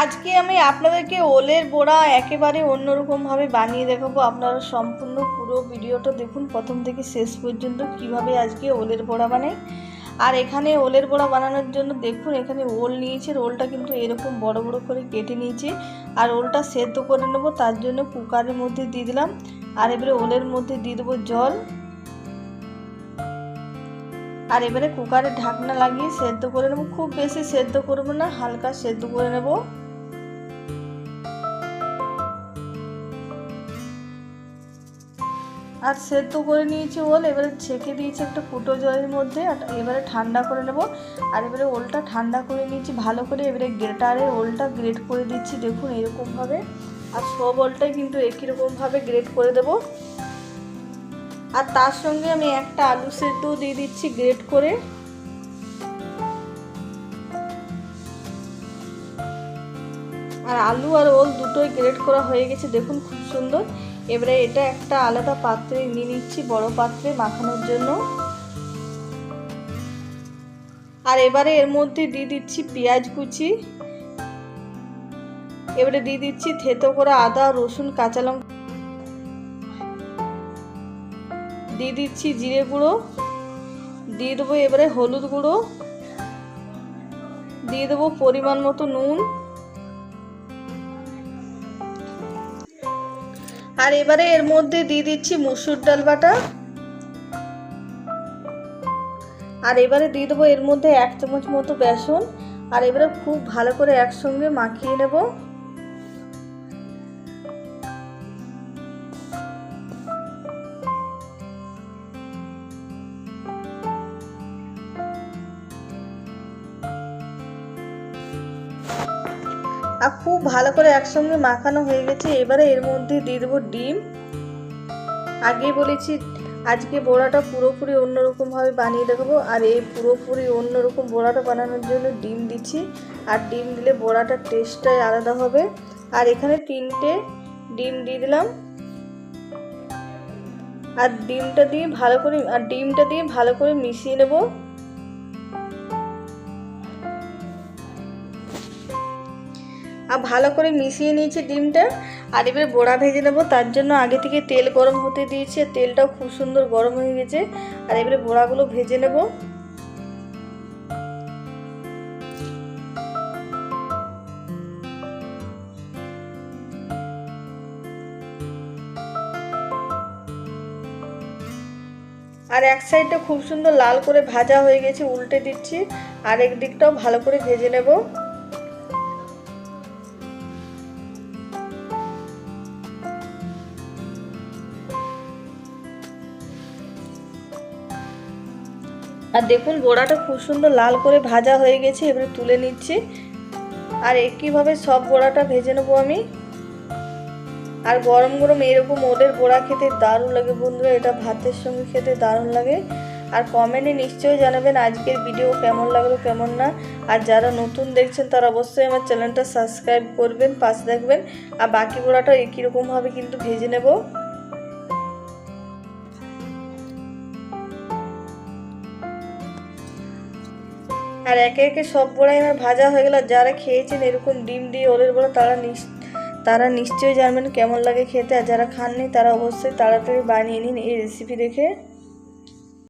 আজকে আমি আপনাদেরকে ওলের বড়া একেবারে অন্যরকমভাবে বানিয়ে দেখাবো। আপনারা সম্পূর্ণ পুরো ভিডিওটা দেখুন প্রথম থেকে শেষ পর্যন্ত কিভাবে আজকে ওলের বড়া বানাই। আর এখানে ওলের বড়া বানানোর জন্য দেখুন এখানে ওল নিয়েছি, ওলটা কিন্তু এরকম বড় বড় করে কেটে নিয়েছি। আর ওলটা সেদ্ধ করে নেব, তার জন্য কুকারের মধ্যে দিয়ে দিলাম। আর এবারে ওলের মধ্যে দিয়ে দেবো জল। আর এবারে কুকারে ঢাকনা লাগিয়ে সেদ্ধ করে নেব। খুব বেশি সেদ্ধ করব না, হালকা সেদ্ধ করে নেব। আর সেদ্ধ করে নিয়েছি ওল, এবারে ছেঁকে দিয়েছি একটা ফুটো জলের মধ্যে। আর এবারে ঠান্ডা করে নেব। আর এবারে ওলটা ঠান্ডা করে নিয়েছি ভালো করে। এবারে গ্রেটারে ওলটা গ্রেট করে দিচ্ছি, দেখুন এরকমভাবে। আর সব ওলটাই কিন্তু একই রকমভাবে গ্রেট করে দেব। আর তার সঙ্গে আমি একটা আলু সেদ্ধ দিয়ে দিচ্ছি গ্রেট করে। আর আলু আর ওল দুটোই গ্রেট করা হয়ে গেছে, দেখুন খুব সুন্দর। এবারে এটা একটা আলাদা পাত্রে নিয়ে নিচ্ছি, বড় পাত্রে মাখানোর জন্য। আর এবারে এর মধ্যে দিয়ে দিচ্ছি পেঁয়াজ কুচি। এবারে দিয়ে দিচ্ছি থেতো করা আদা রসুন কাঁচা লঙ্কা, দিয়ে দিচ্ছি জিরে গুঁড়ো, দিয়ে দেবো এবারে হলুদ গুঁড়ো, দিয়ে দেবো পরিমাণ মতো নুন। আর এবারে এর মধ্যে দিয়ে দিচ্ছি মসুর ডাল বাটা। আর এবারে দিয়ে দেবো এর মধ্যে 1 চামচ মতো বেসন। আর এবারে খুব ভালো করে একসঙ্গে মাখিয়ে নেব। আর খুব ভালো করে একসঙ্গে মাখানো হয়ে গেছে। এবারে এর মধ্যে দিয়ে দেবো ডিম। আগে বলেছি আজকে বড়াটা পুরোপুরি অন্যরকমভাবে বানিয়ে দেখাবো। আর এই পুরোপুরি অন্যরকম বড়াটা বানানোর জন্য ডিম দিচ্ছি। আর ডিম দিলে বড়াটার টেস্টটাই আলাদা হবে। আর এখানে 3টে ডিম দিয়ে দিলাম। আর ডিমটা দিয়ে ভালো করে মিশিয়ে নেব। আর ভালো করে মিশিয়ে নিয়েছি ডিমটা। আর এবারে বড়া ভেজে নেব, তার জন্য আগে থেকে তেল গরম হতে দিয়েছি। তেলটাও খুব সুন্দর গরম হয়ে গেছে। আর এবারে বড়াগুলো ভেজে নেব। আর এক সাইডটা খুব সুন্দর লাল করে ভাজা হয়ে গেছে, উল্টে দিচ্ছি। আর এক দিকটাও ভালো করে ভেজে নেব। আর দেখুন বড়াটা খুব সুন্দর লাল করে ভাজা হয়ে গেছে, এবারে তুলে নিচ্ছি। আর একইভাবে সব বড়াটা ভেজে নেবো আমি। আর গরম গরম এরকম ওলের বড়া খেতে দারুণ লাগে বন্ধুরা, এটা ভাতের সঙ্গে খেতে দারুণ লাগে। আর কমেন্টে নিশ্চয়ই জানাবেন আজকের ভিডিও কেমন লাগলো কেমন না। আর যারা নতুন দেখছেন তারা অবশ্যই আমার চ্যানেলটা সাবস্ক্রাইব করবেন, পাশে থাকবেন। আর বাকি বড়াটা একই রকমভাবে কিন্তু ভেজে নেব। আর একে একে সব বড়াই আমার ভাজা হয়ে গেল। যারা খেয়েছেন এরকম ডিম দিয়ে ওলের বড়া তারা নিশ্চয়ই জানবেন কেমন লাগে খেতে। আর যারা খাননি তারা অবশ্যই তাড়াতাড়ি বানিয়ে নিন এই রেসিপি দেখে।